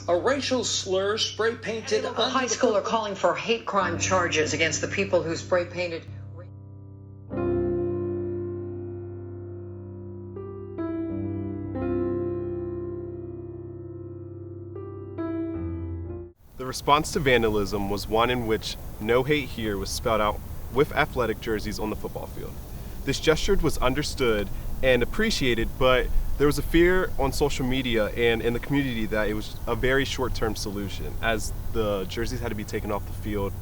A racial slur spray painted A high schooler calling for hate crime charges against the people who spray painted. The response to vandalism was one in which "No Hate Here" was spelled out with athletic jerseys on the football field. This gesture was understood and appreciated, but there was a fear on social media and in the community that it was a very short-term solution, as the jerseys had to be taken off the field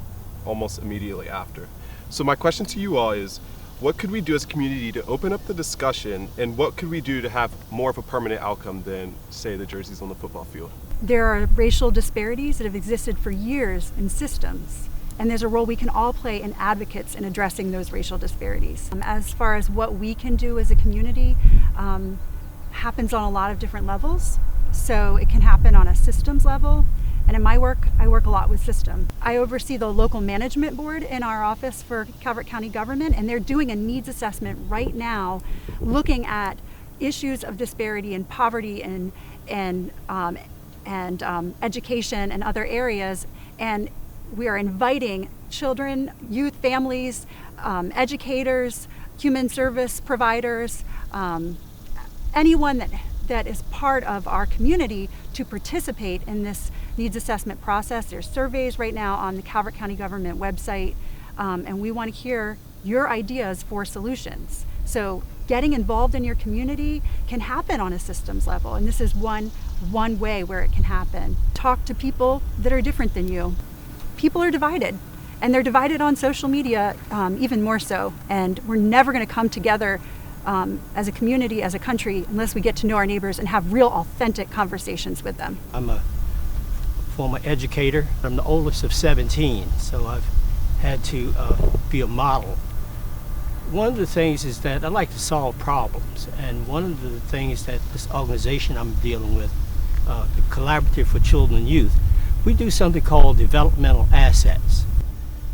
almost immediately after. So my question to you all is, what could we do as a community to open up the discussion, and what could we do to have more of a permanent outcome than, say, the jerseys on the football field? There are racial disparities that have existed for years in systems, and there's a role we can all play in advocates in addressing those racial disparities. As far as what we can do as a community, happens on a lot of different levels. So it can happen on a systems level, and in my work, I work a lot with systems. I oversee the local management board in our office for Calvert County government, and they're doing a needs assessment right now, looking at issues of disparity and poverty and education and other areas, and we are inviting children, youth, families, educators, human service providers, anyone that is part of our community to participate in this needs assessment process. There's surveys right now on the Calvert County government website, and we want to hear your ideas for solutions. So getting involved in your community can happen on a systems level, and this is one way where it can happen. Talk to people that are different than you. People are divided, and they're divided on social media even more so, and we're never going to come together as a community, as a country, unless we get to know our neighbors and have real authentic conversations with them. I'm a former educator. I'm the oldest of 17, so I've had to be a model. One of the things is that I like to solve problems, and one of the things that this organization I'm dealing with, the Collaborative for Children and Youth, we do something called developmental assets.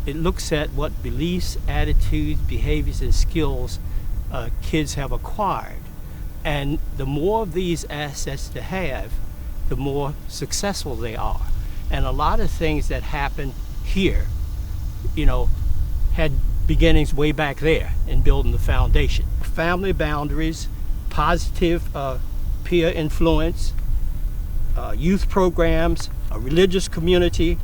It looks at what beliefs, attitudes, behaviors, and skills kids have acquired. And the more of these assets they have, the more successful they are. And a lot of things that happen here, had beginnings way back there in building the foundation. Family boundaries, positive peer influence, youth programs, a religious community,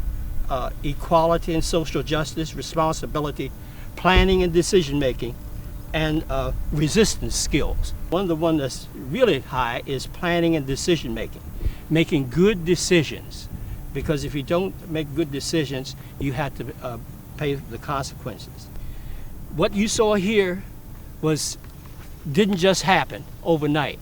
equality and social justice, responsibility, planning and decision making, and resistance skills. One of the ones that's really high is planning and decision making good decisions, because if you don't make good decisions, you have to pay the consequences. What you saw here didn't just happen overnight.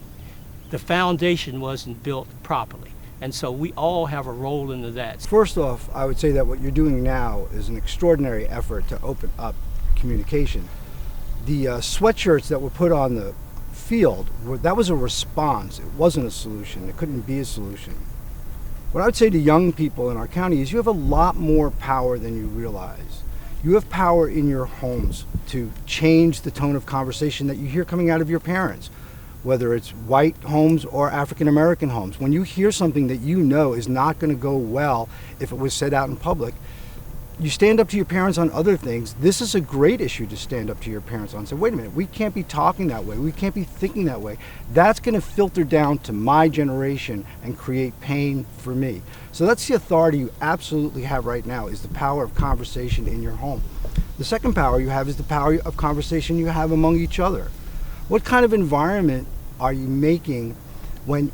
The foundation wasn't built properly, and so we all have a role into that. First off, I would say that what you're doing now is an extraordinary effort to open up communication. The sweatshirts that were put on the field, that was a response. It wasn't a solution. It couldn't be a solution. What I would say to young people in our county is you have a lot more power than you realize. You have power in your homes to change the tone of conversation that you hear coming out of your parents, whether it's white homes or African American homes. When you hear something that you know is not going to go well if it was said out in public, you stand up to your parents on other things. This is a great issue to stand up to your parents on. Say, wait a minute, we can't be talking that way. We can't be thinking that way. That's going to filter down to my generation and create pain for me. So that's the authority you absolutely have right now, is the power of conversation in your home. The second power you have is the power of conversation you have among each other. What kind of environment are you making when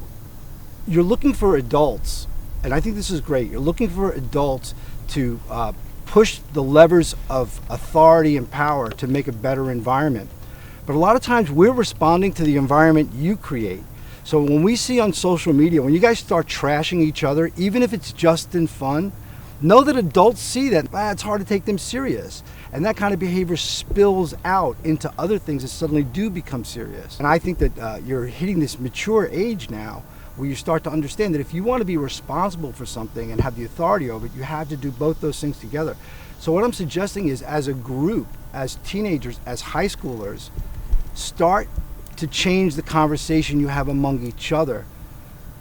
you're looking for adults? And I think this is great. You're looking for adults to push the levers of authority and power to make a better environment. But a lot of times we're responding to the environment you create. So when we see on social media, when you guys start trashing each other, even if it's just in fun, know that adults see that it's hard to take them serious. And that kind of behavior spills out into other things that suddenly do become serious. And I think that you're hitting this mature age now where you start to understand that if you want to be responsible for something and have the authority over it, you have to do both those things together. So what I'm suggesting is, as a group, as teenagers, as high schoolers, start to change the conversation you have among each other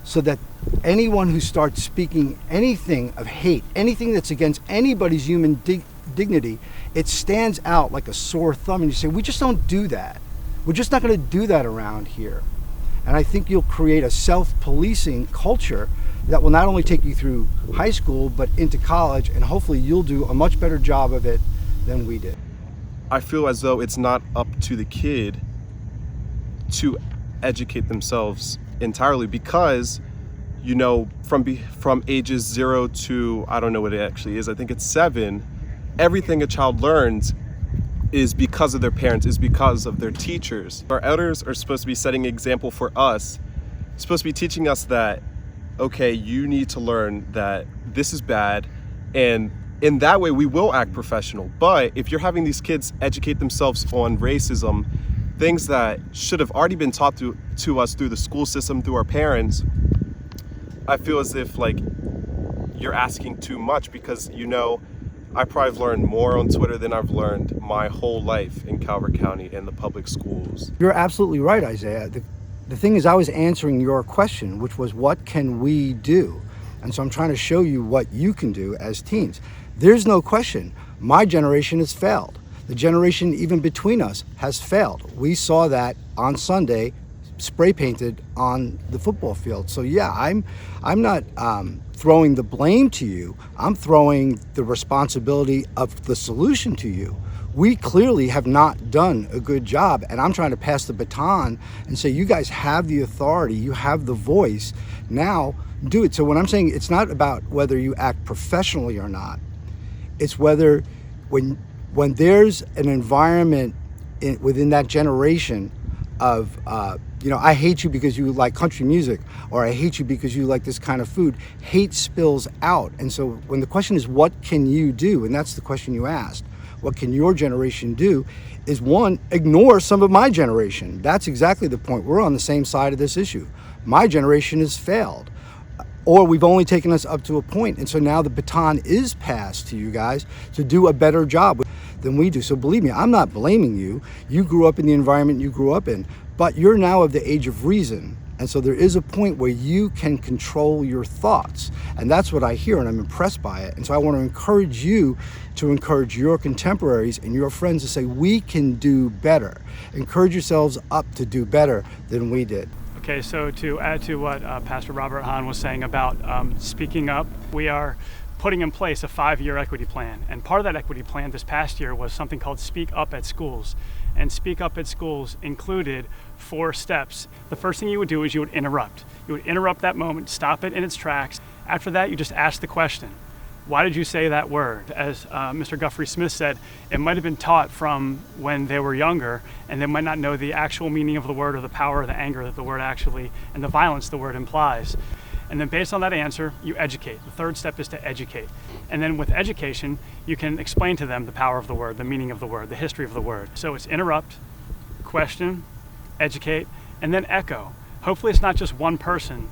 so that anyone who starts speaking anything of hate, anything that's against anybody's human dignity, it stands out like a sore thumb, and you say, we just don't do that. We're just not going to do that around here. And I think you'll create a self-policing culture that will not only take you through high school, but into college, and hopefully you'll do a much better job of it than we did. I feel as though it's not up to the kid to educate themselves entirely, because, you know, from ages 0 to, I don't know what it actually is, I think it's 7, everything a child learns is because of their parents, is because of their teachers. Our elders are supposed to be setting an example for us, supposed to be teaching us that, okay, you need to learn that this is bad, and in that way we will act professional. But if you're having these kids educate themselves on racism, things that should have already been taught to us through the school system, through our parents, I feel as if like you're asking too much, because, you know, I probably have learned more on Twitter than I've learned my whole life in Calvert County and the public schools. You're absolutely right, Isaiah. The thing is, I was answering your question, which was, what can we do? And so I'm trying to show you what you can do as teens. There's no question, my generation has failed. The generation even between us has failed. We saw that on Sunday, spray painted on the football field. So yeah, I'm not throwing the blame to you. I'm throwing the responsibility of the solution to you. We clearly have not done a good job, and I'm trying to pass the baton and say, you guys have the authority, you have the voice, now do it. So when I'm saying it's not about whether you act professionally or not, it's whether when there's an environment within that generation of, you know, I hate you because you like country music, or I hate you because you like this kind of food, hate spills out. And so when the question is, what can you do? And that's the question you asked. What can your generation do? Is one, ignore some of my generation. That's exactly the point. We're on the same side of this issue. My generation has failed, or we've only taken us up to a point. And so now the baton is passed to you guys to do a better job than we do. So believe me, I'm not blaming you. You grew up in the environment you grew up in, but you're now of the age of reason. And so there is a point where you can control your thoughts. And that's what I hear, and I'm impressed by it. And so I want to encourage you to encourage your contemporaries and your friends to say, we can do better. Encourage yourselves up to do better than we did. Okay, so to add to what Pastor Robert Hahn was saying about speaking up, we are putting in place a 5-year equity plan. And part of that equity plan this past year was something called Speak Up at Schools. And Speak Up at Schools included 4 steps. The first thing you would do is you would interrupt. You would interrupt that moment, stop it in its tracks. After that, you just ask the question, why did you say that word? As Mr. Guthrie Smith said, it might have been taught from when they were younger, and they might not know the actual meaning of the word, or the power or the anger that the word actually, and the violence the word implies. And then based on that answer, you educate. The third step is to educate. And then with education, you can explain to them the power of the word, the meaning of the word, the history of the word. So it's interrupt, question, educate, and then echo. Hopefully it's not just one person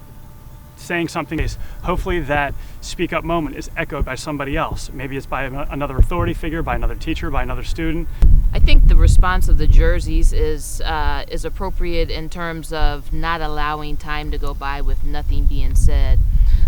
saying something. Hopefully that speak up moment is echoed by somebody else. Maybe it's by another authority figure, by another teacher, by another student. I think the response of the jerseys is appropriate in terms of not allowing time to go by with nothing being said.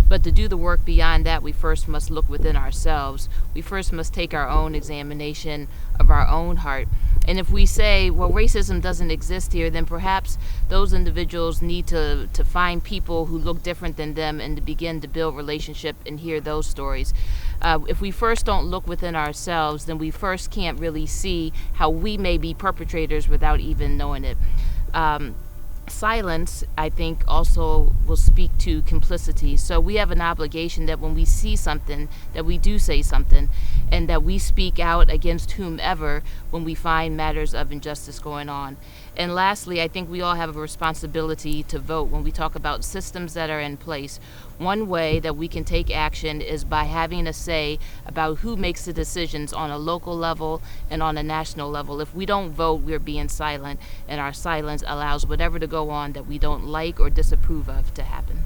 But to do the work beyond that, we first must look within ourselves. We first must take our own examination of our own heart. And if we say, well, racism doesn't exist here, then perhaps those individuals need to find people who look different than them and to begin to build relationship and hear those stories. If we first don't look within ourselves, then we first can't really see how we may be perpetrators without even knowing it. Silence, I think, also will speak to complicity. So we have an obligation that when we see something, that we do say something, and that we speak out against whomever when we find matters of injustice going on. And lastly, I think we all have a responsibility to vote when we talk about systems that are in place. One way that we can take action is by having a say about who makes the decisions on a local level and on a national level. If we don't vote, we're being silent, and our silence allows whatever to go on that we don't like or disapprove of to happen.